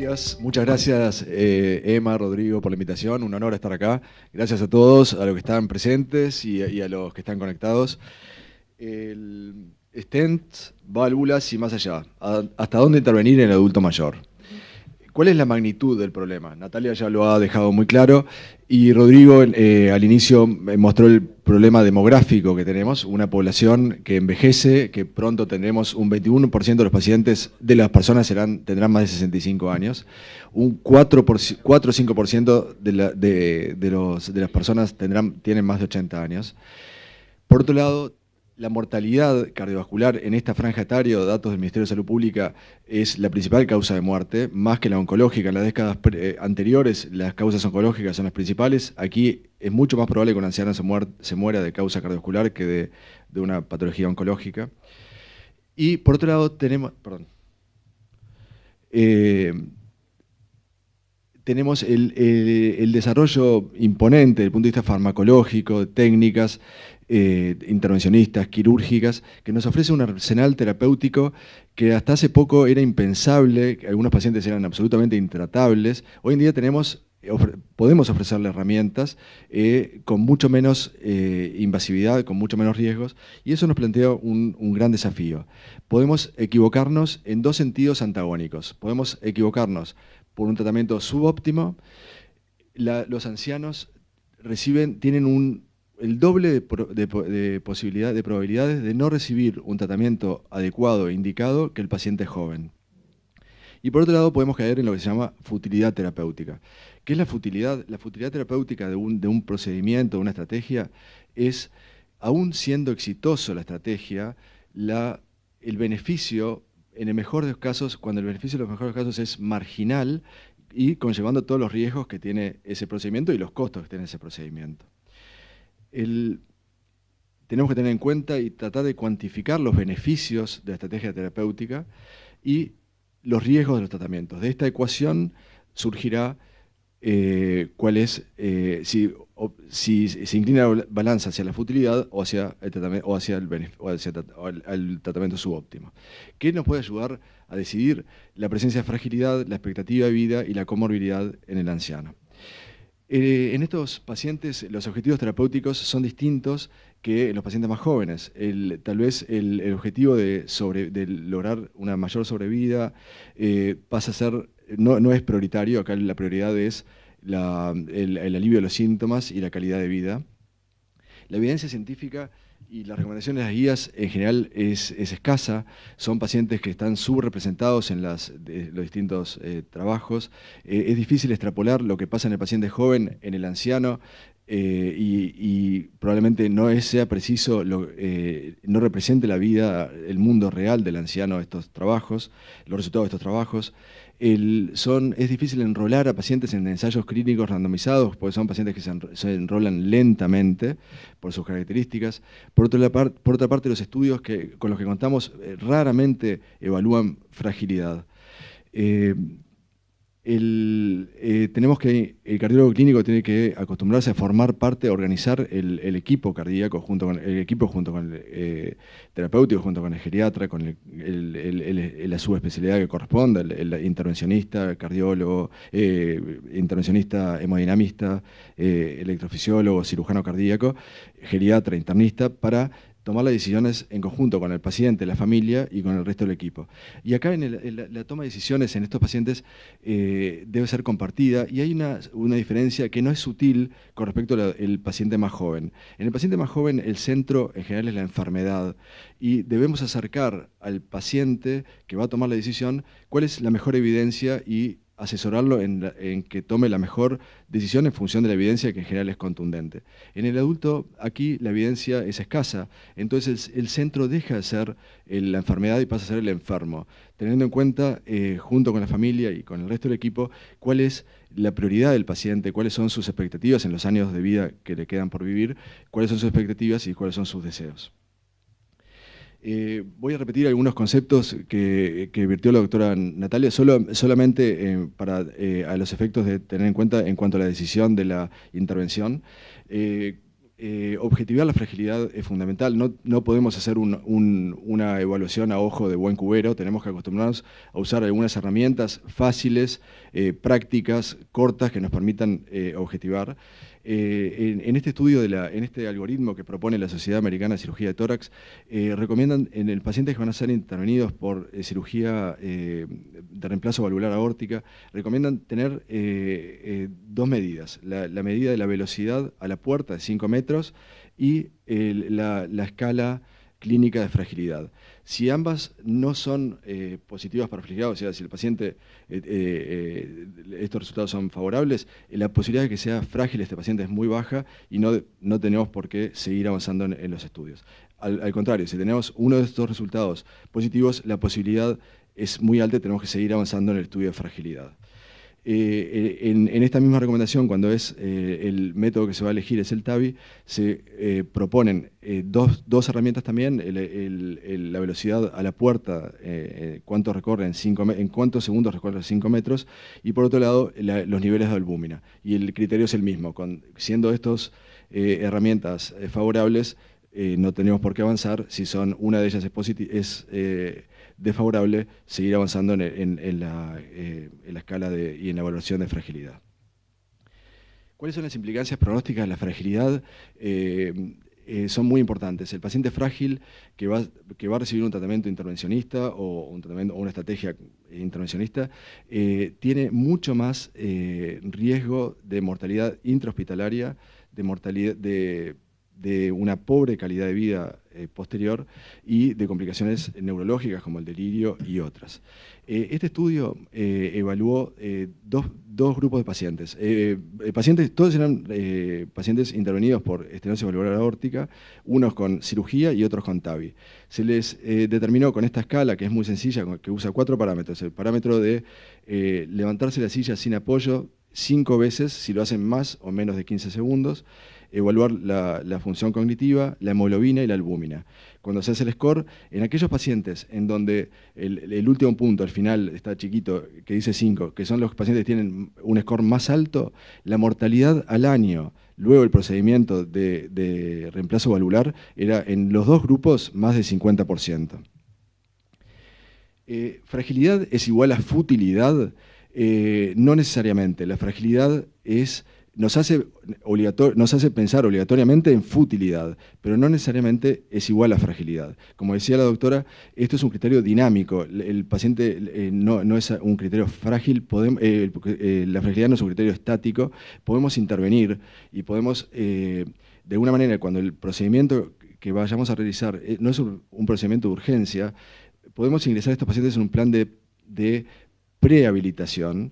días. Muchas gracias, Emma, Rodrigo, por la invitación. Un honor estar acá. Gracias a todos, a los que están presentes y a los que están conectados. El stent, válvulas y más allá. ¿Hasta dónde intervenir en el adulto mayor? ¿Cuál es la magnitud del problema? Natalia ya lo ha dejado muy claro y Rodrigo al inicio mostró el problema demográfico que tenemos, una población que envejece, que pronto tendremos un 21% de los pacientes, de las personas tendrán más de 65 años, un 4 o 5% de las personas tienen más de 80 años. Por otro lado, la mortalidad cardiovascular en esta franja etaria, datos del Ministerio de Salud Pública, es la principal causa de muerte, más que la oncológica. En las décadas anteriores, las causas oncológicas son las principales. Aquí es mucho más probable que un anciano se muera de causa cardiovascular que de una patología oncológica. Y por otro lado, tenemos el desarrollo imponente desde el punto de vista farmacológico, técnicas, intervencionistas, quirúrgicas, que nos ofrece un arsenal terapéutico que hasta hace poco era impensable, que algunos pacientes eran absolutamente intratables. Hoy en día podemos ofrecerle herramientas con mucho menos invasividad, con mucho menos riesgos, y eso nos plantea un gran desafío. Podemos equivocarnos en dos sentidos antagónicos. Podemos equivocarnos por un tratamiento subóptimo. Los ancianos tienen el doble de probabilidades de no recibir un tratamiento adecuado e indicado que el paciente joven. Y por otro lado podemos caer en lo que se llama futilidad terapéutica. ¿Qué es la futilidad? La futilidad terapéutica de un procedimiento, de una estrategia, es, aún siendo exitoso la estrategia, el beneficio, en el mejor de los casos, cuando el beneficio en los mejores casos es marginal y conllevando todos los riesgos que tiene ese procedimiento y los costos que tiene ese procedimiento. Tenemos que tener en cuenta y tratar de cuantificar los beneficios de la estrategia terapéutica y los riesgos de los tratamientos. De esta ecuación surgirá cuál es, si se inclina la balanza hacia la futilidad o hacia el tratamiento subóptimo. ¿Qué nos puede ayudar a decidir la presencia de fragilidad, la expectativa de vida y la comorbilidad en el anciano? En estos pacientes los objetivos terapéuticos son distintos que en los pacientes más jóvenes. Tal vez el objetivo de lograr una mayor sobrevida pasa a ser, no es prioritario. Acá la prioridad es el alivio de los síntomas y la calidad de vida. La evidencia científica y las recomendaciones de las guías en general es escasa. Son pacientes que están subrepresentados en los distintos trabajos. Es difícil extrapolar lo que pasa en el paciente joven, en el anciano, y probablemente no sea preciso, no represente la vida, el mundo real del anciano estos trabajos, los resultados de estos trabajos. Es difícil enrolar a pacientes en ensayos clínicos randomizados, porque son pacientes que se enrolan lentamente por sus características. Por otra parte, los estudios con los que contamos raramente evalúan fragilidad. El cardiólogo clínico tiene que acostumbrarse a formar parte, a organizar el equipo cardíaco junto con el terapéutico, junto con el geriatra, con la subespecialidad que corresponda, el intervencionista, cardiólogo, intervencionista hemodinamista, electrofisiólogo, cirujano cardíaco, geriatra, internista, para tomar las decisiones en conjunto con el paciente, la familia y con el resto del equipo. Y acá en la toma de decisiones en estos pacientes debe ser compartida, y hay una diferencia que no es sutil con respecto al paciente más joven. En el paciente más joven el centro en general es la enfermedad, y debemos acercar al paciente que va a tomar la decisión cuál es la mejor evidencia y asesorarlo en que tome la mejor decisión en función de la evidencia, que en general es contundente. En el adulto, aquí la evidencia es escasa, entonces el centro deja de ser la enfermedad y pasa a ser el enfermo, teniendo en cuenta, junto con la familia y con el resto del equipo, cuál es la prioridad del paciente, cuáles son sus expectativas en los años de vida que le quedan por vivir, cuáles son sus expectativas y cuáles son sus deseos. Voy a repetir algunos conceptos que vertió la doctora Natalia, solamente a los efectos de tener en cuenta en cuanto a la decisión de la intervención. objetivar la fragilidad es fundamental. No podemos hacer una evaluación a ojo de buen cubero, tenemos que acostumbrarnos a usar algunas herramientas fáciles, prácticas, cortas, que nos permitan objetivar. En este estudio, en este algoritmo que propone la Sociedad Americana de Cirugía de Tórax, recomiendan en el pacientes que van a ser intervenidos por cirugía de reemplazo valvular aórtica, recomiendan tener dos medidas, la medida de la velocidad a la puerta de 5 metros y la escala clínica de fragilidad. Si ambas no son positivas para fragilidad, o sea, si el paciente, estos resultados son favorables, la posibilidad de que sea frágil este paciente es muy baja y no tenemos por qué seguir avanzando en los estudios. Al contrario, si tenemos uno de estos resultados positivos, la posibilidad es muy alta y tenemos que seguir avanzando en el estudio de fragilidad. En esta misma recomendación, cuando el método que se va a elegir es el TAVI, se proponen dos herramientas también, la velocidad a la puerta, en cuántos segundos recorre 5 metros, y por otro lado los niveles de albúmina. Y el criterio es el mismo, siendo estas herramientas favorables, no tenemos por qué avanzar. Si una de ellas es desfavorable, seguir avanzando en la escala y en la evaluación de fragilidad. ¿Cuáles son las implicancias pronósticas de la fragilidad? Son muy importantes. El paciente frágil que va a recibir un tratamiento intervencionista o una estrategia intervencionista tiene mucho más riesgo de mortalidad intrahospitalaria, de una pobre calidad de vida posterior y de complicaciones neurológicas como el delirio y otras. Este estudio evaluó dos grupos de pacientes. Todos eran pacientes intervenidos por estenosis valvular aórtica, unos con cirugía y otros con TAVI. Se les determinó con esta escala, que es muy sencilla, que usa 4 parámetros. El parámetro de levantarse la silla sin apoyo 5 veces, si lo hacen más o menos de 15 segundos, evaluar la función cognitiva, la hemoglobina y la albúmina. Cuando se hace el score, en aquellos pacientes en donde el último punto, al final, está chiquito, que dice 5, que son los pacientes que tienen un score más alto, la mortalidad al año, luego el procedimiento de reemplazo valvular, era en los dos grupos más del 50%. ¿Fragilidad es igual a futilidad? No necesariamente. La fragilidad nos hace pensar obligatoriamente en futilidad, pero no necesariamente es igual a fragilidad. Como decía la doctora, esto es un criterio dinámico. El paciente no es un criterio frágil, la fragilidad no es un criterio estático. Podemos intervenir y podemos, de alguna manera, cuando el procedimiento que vayamos a realizar no es un procedimiento de urgencia, podemos ingresar a estos pacientes en un plan de prehabilitación,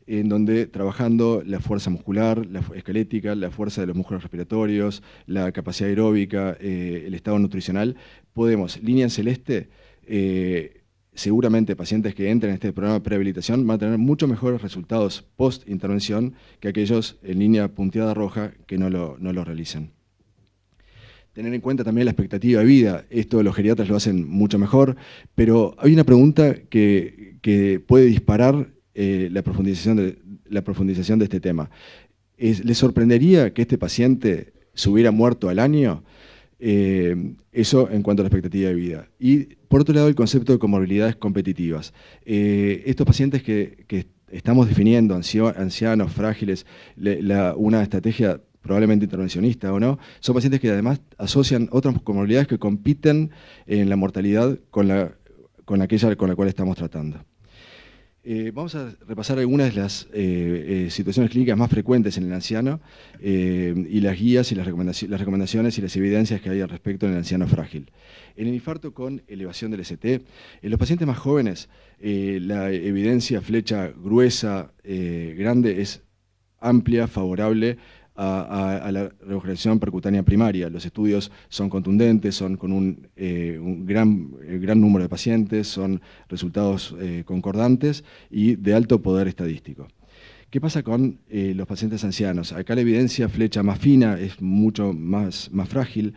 en donde trabajando la fuerza muscular, la esquelética, la fuerza de los músculos respiratorios, la capacidad aeróbica, el estado nutricional, línea en celeste, seguramente pacientes que entren en este programa de prehabilitación van a tener mucho mejores resultados post-intervención que aquellos en línea punteada roja que no lo realicen. Tener en cuenta también la expectativa de vida. Esto los geriatras lo hacen mucho mejor, pero hay una pregunta que puede disparar la profundización de este tema. ¿Les sorprendería que este paciente se hubiera muerto al año? Eso en cuanto a la expectativa de vida. Y por otro lado, el concepto de comorbilidades competitivas. Estos pacientes que estamos definiendo, ancianos, frágiles, una estrategia probablemente intervencionista o no, son pacientes que además asocian otras comorbilidades que compiten en la mortalidad con aquella con la cual estamos tratando. Vamos a repasar algunas de las situaciones clínicas más frecuentes en el anciano y las guías y las recomendaciones y las evidencias que hay al respecto en el anciano frágil. En el infarto con elevación del ST, en los pacientes más jóvenes, la evidencia flecha gruesa, grande, es amplia, favorable a la regurgitación percutánea primaria. Los estudios son contundentes, son con un gran número de pacientes, son resultados concordantes y de alto poder estadístico. ¿Qué pasa con los pacientes ancianos? Acá la evidencia flecha más fina, es mucho más frágil,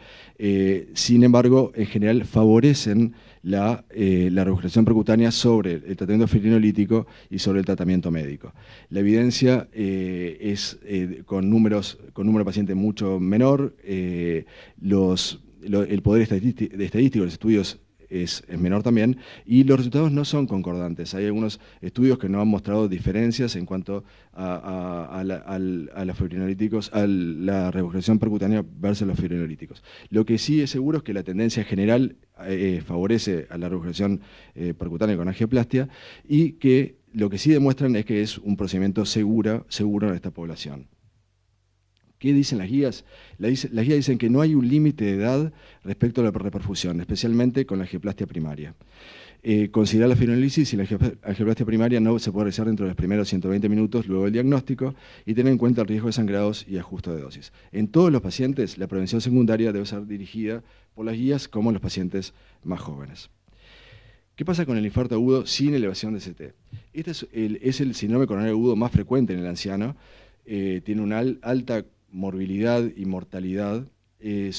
sin embargo, en general favorecen la regurgitación percutánea sobre el tratamiento fibrinolítico y sobre el tratamiento médico. La evidencia es con número de pacientes mucho menor, el poder estadístico de los estudios es menor también, y los resultados no son concordantes. Hay algunos estudios que no han mostrado diferencias en cuanto a los fibrinolíticos, a la regurgitación percutánea versus los fibrinolíticos. Lo que sí es seguro es que la tendencia general favorece a la regurgitación percutánea con angioplastia, y que lo que sí demuestran es que es un procedimiento seguro en esta población. ¿Qué dicen las guías? Las guías dicen que no hay un límite de edad respecto a la reperfusión, especialmente con la angioplastia primaria. Considerar la fibrinolisis y la angioplastia primaria no se puede realizar dentro de los primeros 120 minutos luego del diagnóstico, y tener en cuenta el riesgo de sangrados y ajuste de dosis. En todos los pacientes, la prevención secundaria debe ser dirigida por las guías, como en los pacientes más jóvenes. ¿Qué pasa con el infarto agudo sin elevación de CT? Este es el síndrome coronario agudo más frecuente en el anciano. Tiene una alta morbilidad y mortalidad. El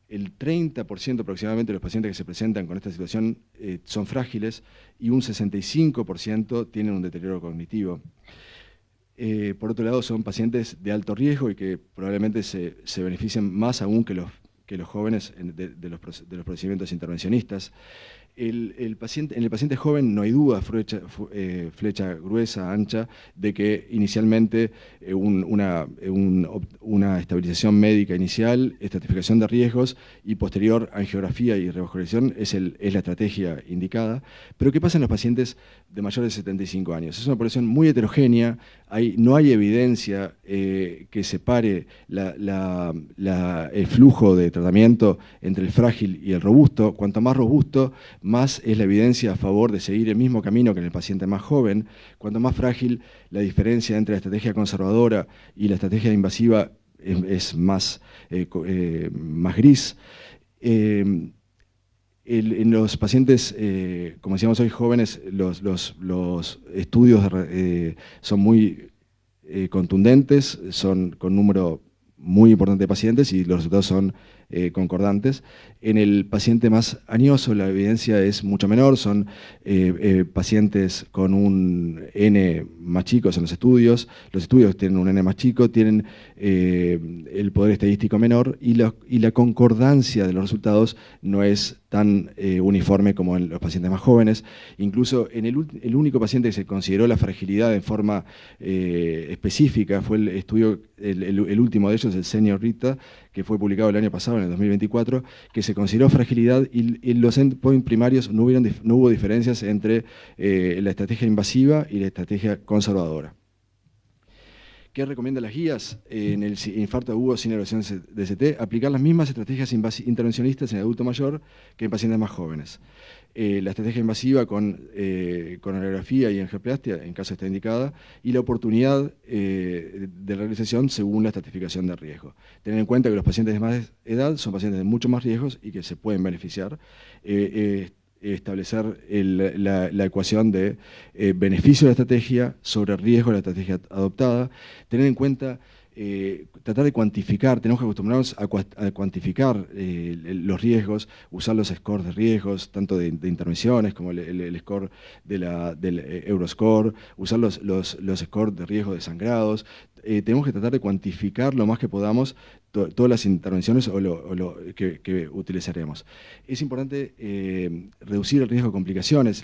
30% aproximadamente de los pacientes que se presentan con esta situación son frágiles, y un 65% tienen un deterioro cognitivo. Por otro lado, son pacientes de alto riesgo y que probablemente se benefician más aún que los jóvenes de los procedimientos intervencionistas. En el paciente joven no hay duda, flecha gruesa, ancha, de que inicialmente una estabilización médica inicial, estratificación de riesgos y posterior angiografía y revascularización es la estrategia indicada. Pero ¿qué pasa en los pacientes de mayores de 75 años? Es una población muy heterogénea, no hay evidencia que separe el flujo de tratamiento entre el frágil y el robusto. Cuanto más robusto, más es la evidencia a favor de seguir el mismo camino que en el paciente más joven. Cuanto más frágil, la diferencia entre la estrategia conservadora y la estrategia invasiva es más gris. En los pacientes, como decíamos hoy, jóvenes, los estudios son muy contundentes, son con número muy importante de pacientes, y los resultados son concordantes. En el paciente más añoso la evidencia es mucho menor, son pacientes con un N más chico en los estudios tienen un N más chico, tienen el poder estadístico menor, y la concordancia de los resultados no es tan uniforme como en los pacientes más jóvenes. Incluso en el único paciente que se consideró la fragilidad en forma específica fue el estudio, el último de ellos, el Senior Rita, que fue publicado el año pasado, en el 2024, que se consideró fragilidad, y en los endpoints primarios no hubo diferencias entre la estrategia invasiva y la estrategia conservadora. ¿Qué recomiendan las guías? En el infarto agudo sin elevación de CT, aplicar las mismas estrategias intervencionistas en el adulto mayor que en pacientes más jóvenes. La estrategia invasiva con angiografía y angioplastia, en caso esté indicada, y la oportunidad de realización según la estratificación de riesgo. Tener en cuenta que los pacientes de más edad son pacientes de mucho más riesgos y que se pueden beneficiar. Establecer la ecuación de beneficio de la estrategia sobre riesgo de la estrategia adoptada. Tener en cuenta, tratar de cuantificar, tenemos que acostumbrarnos a cuantificar los riesgos, usar los scores de riesgos, tanto de intervenciones como el score del Euroscore, usar los scores de riesgo de sangrados. Tenemos que tratar de cuantificar lo más que podamos todas las intervenciones que utilizaremos. Es importante reducir el riesgo de complicaciones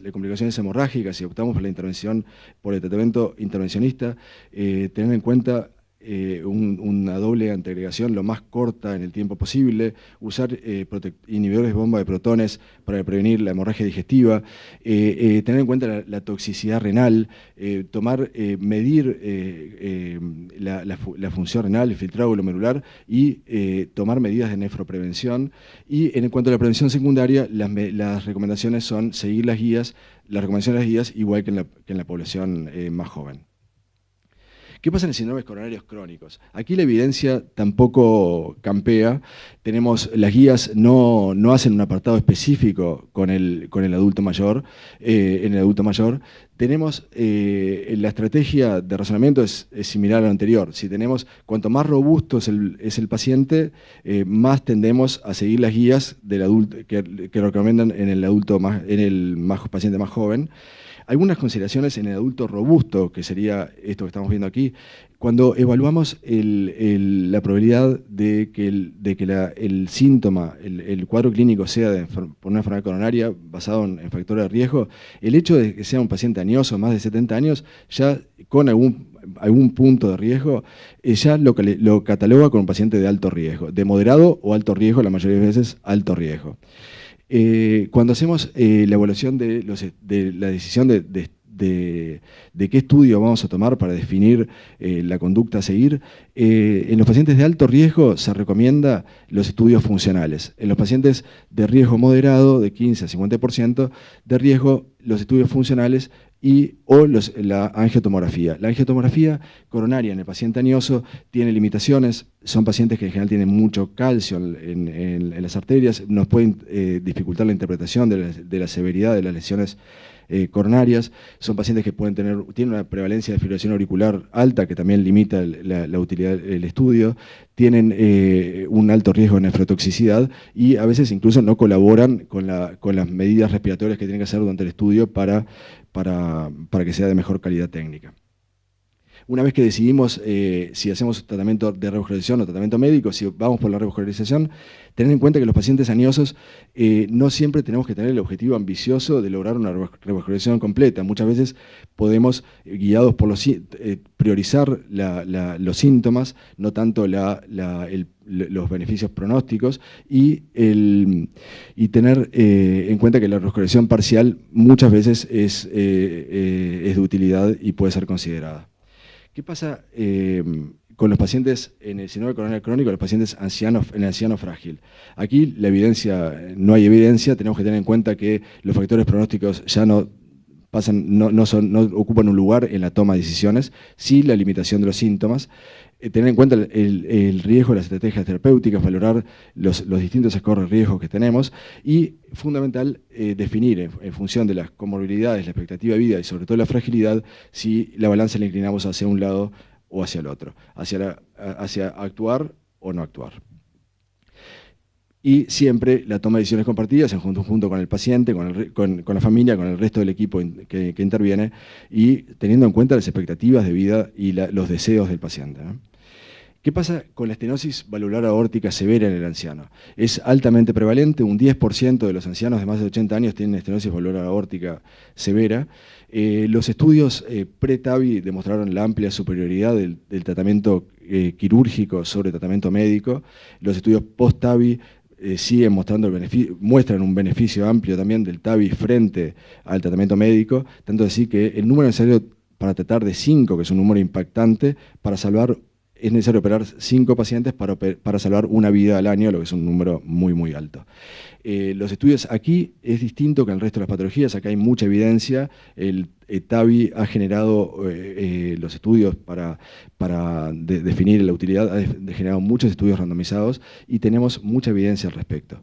hemorrágicas. Si optamos por la intervención, por el tratamiento intervencionista, tener en cuenta una doble antiagregación lo más corta en el tiempo posible, usar inhibidores de bomba de protones para prevenir la hemorragia digestiva, tener en cuenta la toxicidad renal, medir la función renal, el filtrado glomerular, y tomar medidas de nefroprevención. Y en cuanto a la prevención secundaria, las recomendaciones son seguir las recomendaciones de las guías, igual que en la población más joven. ¿Qué pasa en síndromes coronarios crónicos? Aquí la evidencia tampoco campea. Las guías no hacen un apartado específico con el adulto mayor, en el adulto mayor. La estrategia de razonamiento es similar a la anterior. Cuanto más robusto es el paciente, más tendemos a seguir las guías del adulto que recomiendan en el paciente más joven. Algunas consideraciones en el adulto robusto, que sería esto que estamos viendo aquí, cuando evaluamos la probabilidad de que el síntoma, el cuadro clínico sea por una enfermedad coronaria basado en factores de riesgo, el hecho de que sea un paciente añoso, más de 70 años, ya con algún punto de riesgo, ya lo cataloga como un paciente de alto riesgo, de moderado o alto riesgo, la mayoría de veces alto riesgo. Cuando hacemos la evaluación de la decisión de qué estudio vamos a tomar para definir la conducta a seguir, en los pacientes de alto riesgo se recomienda los estudios funcionales. En los pacientes de riesgo moderado, de 15 a 50% de riesgo, los estudios funcionales o la angiotomografía. La angiotomografía coronaria en el paciente añoso tiene limitaciones, son pacientes que en general tienen mucho calcio en las arterias, nos pueden dificultar la interpretación de la severidad de las lesiones coronarias, son pacientes que tienen una prevalencia de fibrilación auricular alta, que también limita la utilidad del estudio, tienen un alto riesgo de nefrotoxicidad y a veces incluso no colaboran con las medidas respiratorias que tienen que hacer durante el estudio para que sea de mejor calidad técnica. Una vez que decidimos si hacemos tratamiento de revascularización o tratamiento médico, si vamos por la revascularización, tener en cuenta que los pacientes añosos no siempre tenemos que tener el objetivo ambicioso de lograr una revascularización completa. Muchas veces podemos, guiados por priorizar los síntomas, no tanto los beneficios pronósticos, y tener en cuenta que la revascularización parcial muchas veces es de utilidad y puede ser considerada. ¿Qué pasa con los pacientes en el síndrome coronario crónico, los pacientes ancianos, en el anciano frágil? Aquí no hay evidencia, tenemos que tener en cuenta que los factores pronósticos ya no ocupan un lugar en la toma de decisiones, sí la limitación de los síntomas, tener en cuenta el riesgo de las estrategias terapéuticas, valorar los distintos scores de riesgo que tenemos y, fundamental, definir en función de las comorbilidades, la expectativa de vida y sobre todo la fragilidad, si la balanza la inclinamos hacia un lado o hacia el otro, hacia actuar o no actuar. Y siempre la toma de decisiones compartidas en junto con el paciente, con la familia, con el resto del equipo que interviene y teniendo en cuenta las expectativas de vida y los deseos del paciente, ¿no? ¿Qué pasa con la estenosis valvular aórtica severa en el anciano? Es altamente prevalente, un 10% de los ancianos de más de 80 años tienen estenosis valvular aórtica severa. Los estudios pre-TAVI demostraron la amplia superioridad del tratamiento quirúrgico sobre tratamiento médico. Los estudios post-TAVI muestran un beneficio amplio también del TAVI frente al tratamiento médico, tanto así que el número necesario para tratar de 5, que es un número impactante, es necesario operar 5 pacientes para salvar una vida al año, lo que es un número muy, muy alto. Los estudios aquí es distinto que en el resto de las patologías, acá hay mucha evidencia, el TAVI ha generado los estudios para definir la utilidad, ha generado muchos estudios randomizados y tenemos mucha evidencia al respecto.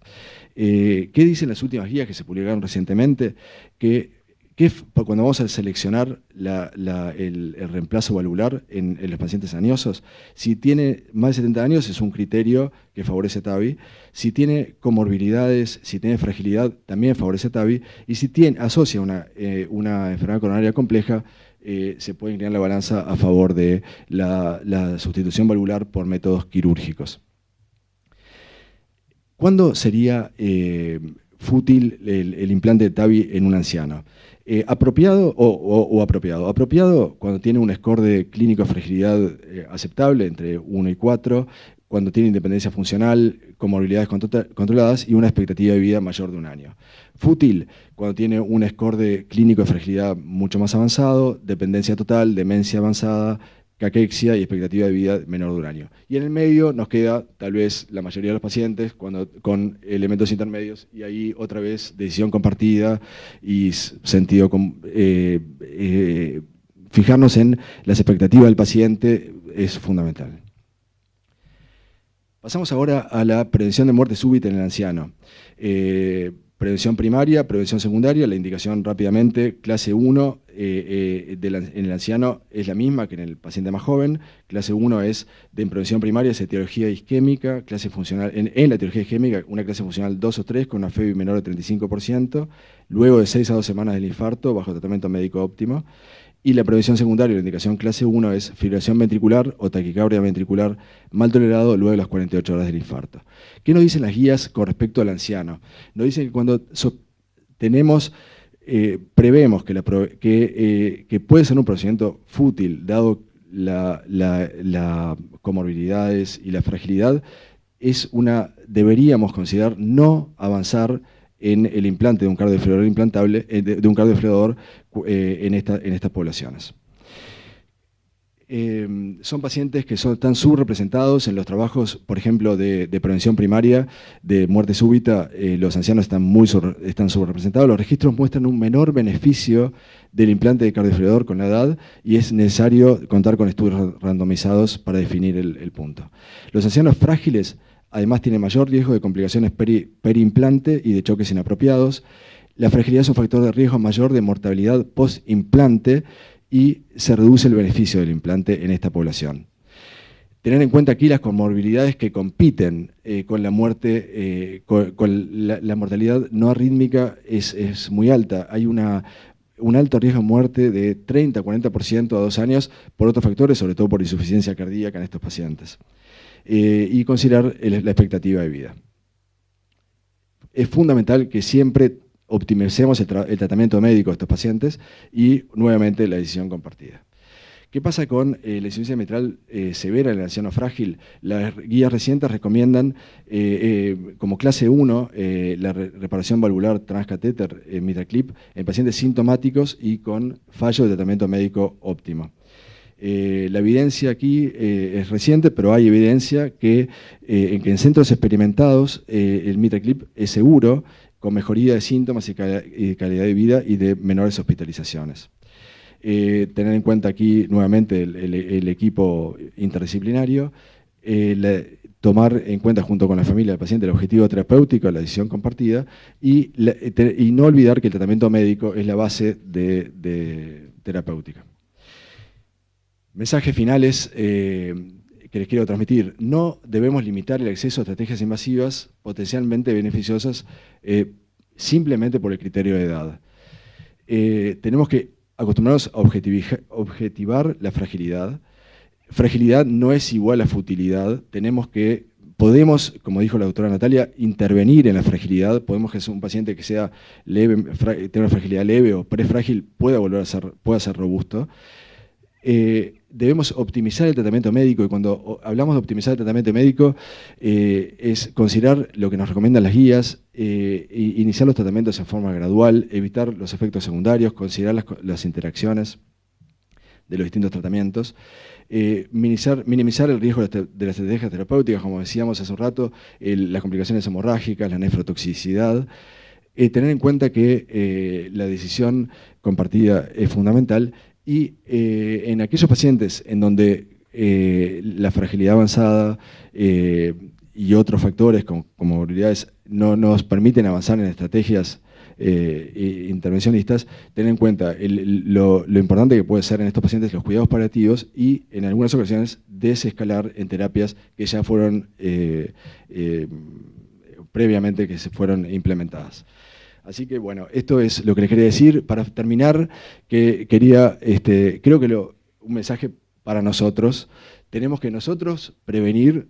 ¿Qué dicen las últimas guías que se publicaron recientemente? Que cuando vamos a seleccionar el reemplazo valvular en los pacientes añosos, si tiene más de 70 años es un criterio que favorece TAVI, si tiene comorbilidades, si tiene fragilidad, también favorece TAVI, y si asocia una enfermedad coronaria compleja, se puede inclinar la balanza a favor de la sustitución valvular por métodos quirúrgicos. ¿Cuándo sería fútil el implante de TAVI en un anciano? ¿Apropiado o apropiado? Apropiado cuando tiene un score de clínico de fragilidad aceptable, entre 1 y 4, cuando tiene independencia funcional, comorbilidades controladas y una expectativa de vida mayor de 1 año. Fútil, cuando tiene un score de clínico de fragilidad mucho más avanzado, dependencia total, demencia avanzada, caquexia y expectativa de vida menor de 1 año. Y en el medio nos queda tal vez la mayoría de los pacientes con elementos intermedios y ahí otra vez decisión compartida y sentido fijarnos en las expectativas del paciente es fundamental. Pasamos ahora a la prevención de muerte súbita en el anciano. Prevención primaria, prevención secundaria, la indicación rápidamente, clase 1 en el anciano es la misma que en el paciente más joven. Clase 1 es de prevención primaria, es etiología isquémica, clase funcional, en la etiología isquémica, una clase funcional 2 o 3 con una FEBI menor de 35%, luego de 6 a 2 semanas del infarto, bajo tratamiento médico óptimo. Y la prevención secundaria, la indicación clase 1 es fibrilación ventricular o taquicardia ventricular mal tolerado luego de las 48 horas del infarto. ¿Qué nos dicen las guías con respecto al anciano? Nos dicen que cuando prevemos que puede ser un procedimiento fútil, dado las comorbilidades y la fragilidad, deberíamos considerar no avanzar en el implante de un cardiofreador implantable, de un cardiofreador en estas poblaciones. Son pacientes que están subrepresentados en los trabajos, por ejemplo, de prevención primaria, de muerte súbita, los ancianos están subrepresentados. Los registros muestran un menor beneficio del implante de cardiofreador con la edad y es necesario contar con estudios randomizados para definir el punto. Los ancianos frágiles además tiene mayor riesgo de complicaciones periimplante y de choques inapropiados. La fragilidad es un factor de riesgo mayor de mortalidad post-implante y se reduce el beneficio del implante en esta población. Tener en cuenta aquí las comorbilidades que compiten con la muerte, la mortalidad no arrítmica es muy alta. Hay un alto riesgo de muerte de 30-40% a 2 años por otros factores, sobre todo por insuficiencia cardíaca en estos pacientes. Y considerar la expectativa de vida. Es fundamental que siempre optimicemos el tratamiento médico de estos pacientes y, nuevamente, la decisión compartida. ¿Qué pasa con la insuficiencia mitral severa en el anciano frágil? Las guías recientes recomiendan como clase 1 la reparación valvular transcatéter MitraClip en pacientes sintomáticos y con fallo de tratamiento médico óptimo. La evidencia aquí es reciente, pero hay evidencia que en centros experimentados el MitraClip es seguro, con mejoría de síntomas y calidad de vida y de menores hospitalizaciones. Tener en cuenta aquí nuevamente el equipo interdisciplinario, tomar en cuenta junto con la familia del paciente el objetivo terapéutico, la decisión compartida y no olvidar que el tratamiento médico es la base de terapéutica. Mensajes finales que les quiero transmitir. No debemos limitar el acceso a estrategias invasivas potencialmente beneficiosas simplemente por el criterio de edad. Tenemos que acostumbrarnos a objetivar la fragilidad. Fragilidad no es igual a futilidad. Podemos, como dijo la doctora Natalia, intervenir en la fragilidad. Podemos que un paciente que sea leve, tenga una fragilidad leve o prefrágil pueda ser robusto. Debemos optimizar el tratamiento médico y cuando hablamos de optimizar el tratamiento médico es considerar lo que nos recomiendan las guías, iniciar los tratamientos en forma gradual, evitar los efectos secundarios, considerar las interacciones de los distintos tratamientos, minimizar el riesgo de las estrategias terapéuticas, como decíamos hace un rato, las complicaciones hemorrágicas, la nefrotoxicidad, tener en cuenta que la decisión compartida es fundamental. Y en aquellos pacientes en donde la fragilidad avanzada y otros factores como comorbilidades no nos permiten avanzar en estrategias intervencionistas, tener en cuenta lo importante que puede ser en estos pacientes los cuidados paliativos y en algunas ocasiones desescalar en terapias que ya fueron previamente que se fueron implementadas. Así que bueno, esto es lo que les quería decir. Para terminar, que quería, creo que un mensaje para nosotros, tenemos que nosotros prevenir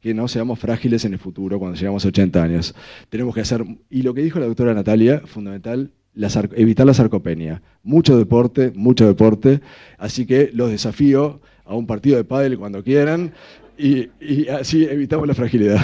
que no seamos frágiles en el futuro cuando llegamos a 80 años. Tenemos que hacer, y lo que dijo la doctora Natalia, fundamental, evitar la sarcopenia. Mucho deporte, así que los desafío a un partido de pádel cuando quieran y así evitamos la fragilidad.